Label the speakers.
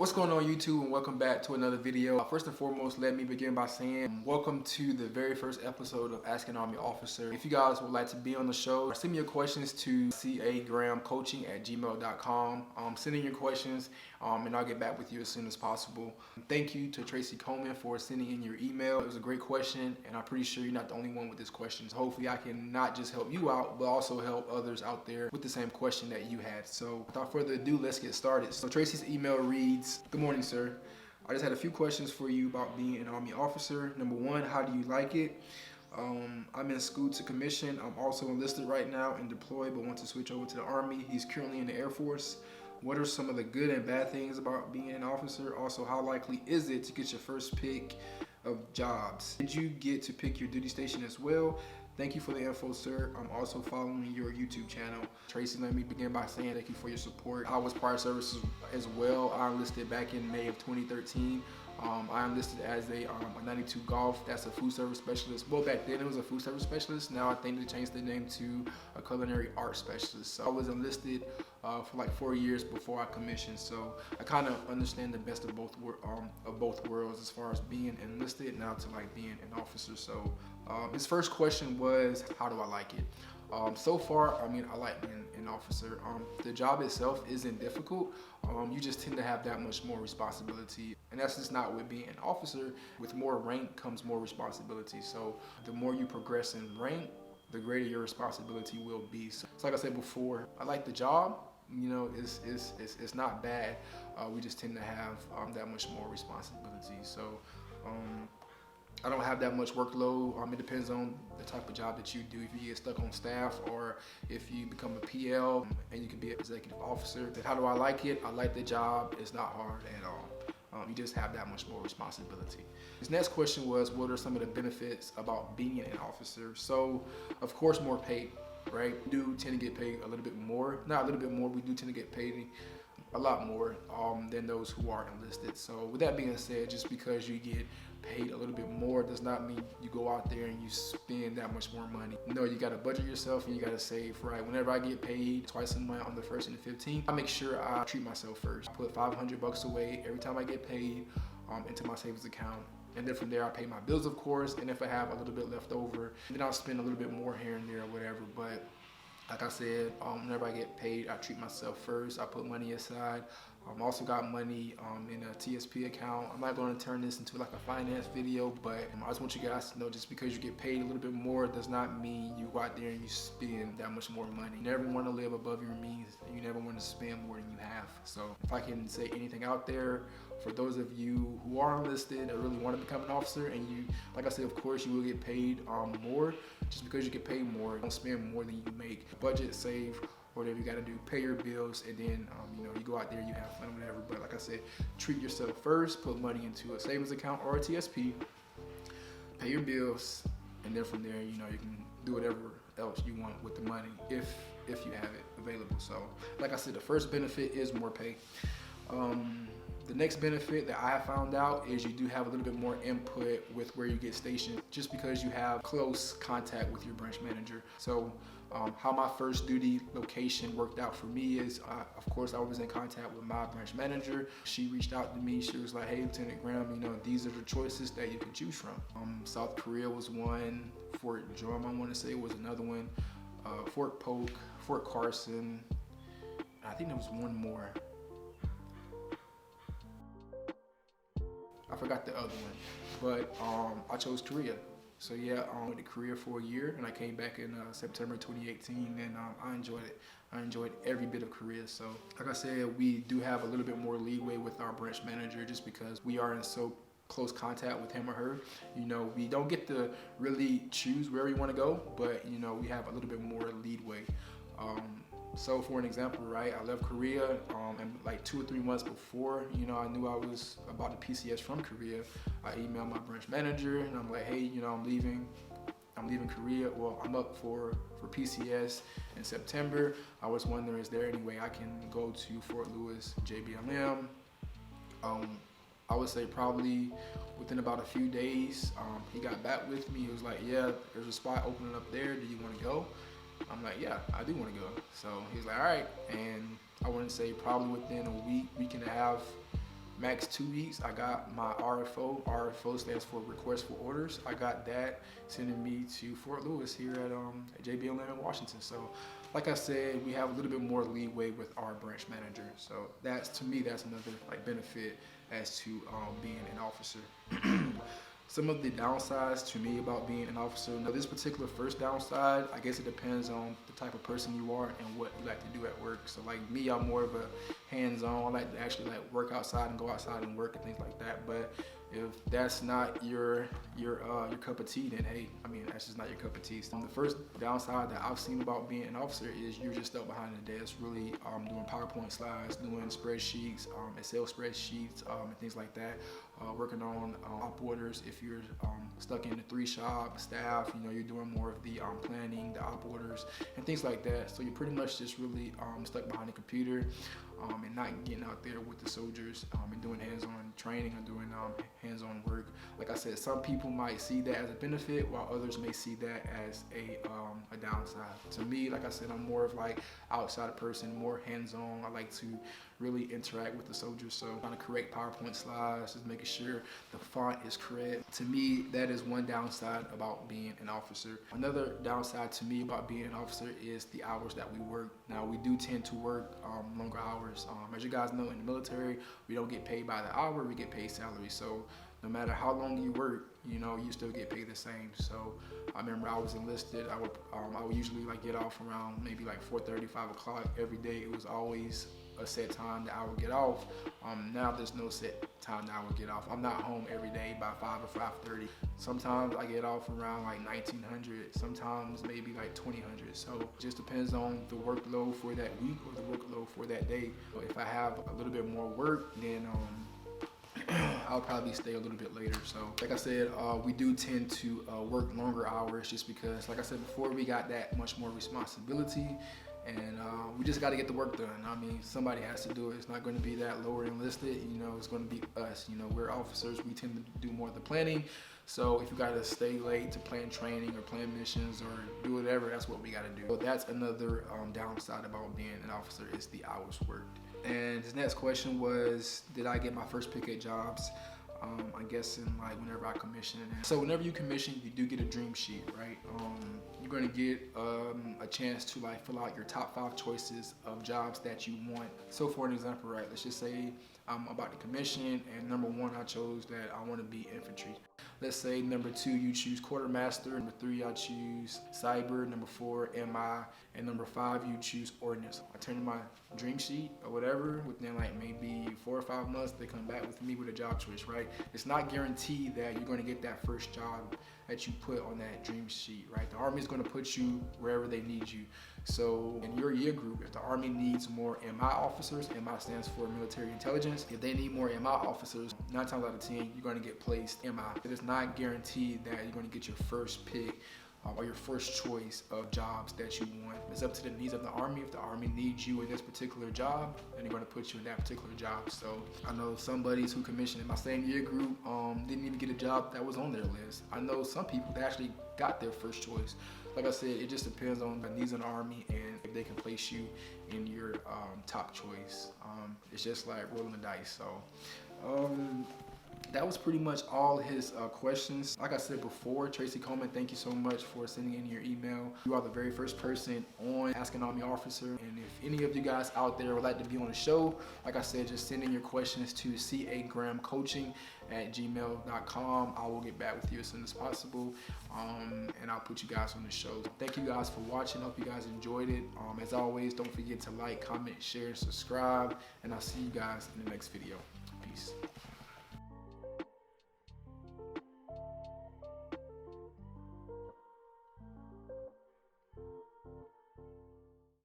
Speaker 1: What's going on YouTube, and welcome back to another video. First and foremost, let me begin by saying welcome to the very first episode of Ask an Army Officer. If you guys would like to be on the show, send me your questions to cagramcoaching@gmail.com. Send in your questions and I'll get back with you as soon as possible. Thank you to Tracy Coleman for sending in your email. It was a great question, and I'm pretty sure you're not the only one with this question. So hopefully I can not just help you out, but also help others out there with the same question that you had. So without further ado, let's get started. So Tracy's email reads, "Good morning, sir. I just had a few questions for you about being an Army officer. Number one, how do you like it? I'm in school to commission. I'm also enlisted right now and deployed, but want to switch over to the Army. He's currently in the Air Force. What are some of the good and bad things about being an officer? Also, how likely is it to get your first pick of jobs? Did you get to pick your duty station as well? Thank you for the info, sir. I'm also following your YouTube channel." Tracy, let me begin by saying thank you for your support. I was prior services as well. I enlisted back in May of 2013. I enlisted as a 92 Golf. That's a food service specialist. Well, back then it was a food service specialist. Now I think they changed the name to a Culinary Arts Specialist. So I was enlisted for like 4 years before I commissioned. So I kind of understand the best of both worlds as far as being enlisted now to like being an officer. So his first question was, how do I like it? So far, I mean, I like being an officer. The job itself isn't difficult. You just tend to have that much more responsibility. And that's just not with being an officer. With more rank comes more responsibility. So the more you progress in rank, the greater your responsibility will be. So like I said before, I like the job. You know, it's not bad. We just tend to have that much more responsibility. So I don't have that much workload. It depends on the type of job that you do. If you get stuck on staff, or if you become a PL and you can be an executive officer. How do I like it? I like the job. It's not hard at all. You just have that much more responsibility. His next question was, what are some of the benefits about being an officer? So, of course, more pay, right? We do tend to get paid a little bit more. Not a little bit more, we do tend to get paid a lot more than those who are enlisted. So with that being said, just because you get paid a little bit more does not mean you go out there and you spend that much more money. No, you gotta budget yourself and you gotta save, right? Whenever I get paid twice a month on the 1st and the 15th, I make sure I treat myself first. I put $500 away every time I get paid into my savings account. And then from there, I pay my bills, of course. And if I have a little bit left over, then I'll spend a little bit more here and there or whatever. But like I said, whenever I get paid, I treat myself first. I put money aside. Also got money in a TSP account. I'm not going to turn this into like a finance video, but I just want you guys to know, just because you get paid a little bit more does not mean you go out there and you spend that much more money. You never want to live above your means. You never want to spend more than you have. So if I can say anything out there, for those of you who are enlisted or really want to become an officer, and you, like I said, of course, you will get paid more. Just because you get paid more, don't spend more than you make. Budget, save, whatever you got to do, pay your bills, and then you go out there, you have fun, whatever. But like I said, treat yourself first. Put money into a savings account or a TSP. Pay your bills, and then from there, you can do whatever else you want with the money if you have it available. So like I said, the first benefit is more pay. The next benefit that I have found out is you do have a little bit more input with where you get stationed, just because you have close contact with your branch manager. So how my first duty location worked out for me is, of course, I was in contact with my branch manager. She reached out to me. She was like, "Hey, Lieutenant Graham, these are the choices that you can choose from." South Korea was one. Fort Drum, I want to say, was another one. Fort Polk, Fort Carson. I think there was one more. I forgot the other one, but I chose Korea. So yeah, I went to Korea for a year, and I came back in September 2018, and I enjoyed it. I enjoyed every bit of Korea. So like I said, we do have a little bit more leeway with our branch manager, just because we are in so close contact with him or her. We don't get to really choose where we want to go, but we have a little bit more leeway. So for an example, right, I left Korea and like 2 or 3 months before, I knew I was about to PCS from Korea. I emailed my branch manager and I'm like, "Hey, I'm leaving Korea. Well, I'm up for PCS in September. I was wondering, is there any way I can go to Fort Lewis JBLM?" I would say probably within about a few days, he got back with me. He was like, "Yeah, there's a spot opening up there. Do you want to go?" I'm like, "Yeah, I do want to go." So he's like, "All right." And I wouldn't say, probably within a week and a half, max 2 weeks, I got my RFO. RFO stands for Request for Orders. I got that sending me to Fort Lewis here at JBLM in Washington. So like I said, we have a little bit more leeway with our branch manager. So that's, to me, that's another like benefit as to being an officer. Some of the downsides to me about being an officer. Now, this particular first downside, I guess it depends on the type of person you are and what you like to do at work. So like me, I'm more of a hands-on. I like to actually like work outside and go outside and work and things like that. But if that's not your cup of tea, then hey, I mean, that's just not your cup of tea. So the first downside that I've seen about being an officer is you're just stuck behind the desk, really doing PowerPoint slides, doing spreadsheets, Excel spreadsheets, and things like that. Working on op orders. If you're stuck in the 3-shop staff, you know, you're doing more of the planning, the op orders, and things like that. So you're pretty much just really stuck behind the computer and not getting out there with the soldiers and doing hands-on training and doing hands-on work. Like I said, some people might see that as a benefit, while others may see that as a downside. To me, like I said, I'm more of like outside person, more hands-on. I like to really interact with the soldiers, so trying to correct PowerPoint slides, just making sure the font is correct. To me, that is one downside about being an officer. Another downside to me about being an officer is the hours that we work. Now, we do tend to work longer hours. As you guys know, in the military, we don't get paid by the hour, we get paid salary. So no matter how long you work, you know, you still get paid the same. So I remember I was enlisted. I would usually like get off around maybe like 4:30, 5 o'clock every day. It was always a set time that I would get off. Now there's no set time that I would get off. I'm not home every day by 5 or 5:30. Sometimes I get off around like 1900, sometimes maybe like 2000. So it just depends on the workload for that week or the workload for that day. If I have a little bit more work, then I'll probably stay a little bit later. So like I said, we do tend to work longer hours just because, like I said before, we got that much more responsibility, and we just got to get the work done. I mean, somebody has to do it. It's not going to be that lower enlisted, you know, it's going to be us. You know, we're officers, we tend to do more of the planning. So if you got to stay late to plan training or plan missions or do whatever, that's what we got to do. So that's another downside about being an officer, is the hours worked. And his next question was, did I get my first pick at jobs? I guess in like whenever I commission. So whenever you commission, you do get a dream sheet, right? You're going to get a chance to like fill out your top 5 choices of jobs that you want. So for an example, right, let's just say I'm about to commission, and number 1, I chose that I want to be infantry. Let's say number 2, you choose quartermaster. Number 3, I choose cyber. Number 4, MI. And number 5, you choose ordnance. I turn in my dream sheet or whatever. Within like maybe 4 or 5 months, they come back with me with a job choice, right? It's not guaranteed that you're going to get that first job that you put on that dream sheet, right? The Army is going to put you wherever they need you. So in your year group, if the Army needs more MI officers, MI stands for military intelligence. If they need more MI officers, 9 times out of 10, you're going to get placed MI. It is not guaranteed that you're going to get your first pick or your first choice of jobs that you want. It's up to the needs of the Army. If the Army needs you in this particular job, then they're going to put you in that particular job. So I know some buddies who commissioned in my same year group didn't even get a job that was on their list. I know some people that actually got their first choice. Like I said, it just depends on the needs of the Army and if they can place you in your top choice. It's just like rolling the dice. So that was pretty much all his questions. Like I said before, Tracy Coleman, thank you so much for sending in your email. You are the very first person on Ask an Army Officer. And if any of you guys out there would like to be on the show, like I said, just send in your questions to cagrahamcoaching@gmail.com. I will get back with you as soon as possible, and I'll put you guys on the show. Thank you guys for watching. Hope you guys enjoyed it. As always, don't forget to like, comment, share, subscribe, and I'll see you guys in the next video. Peace.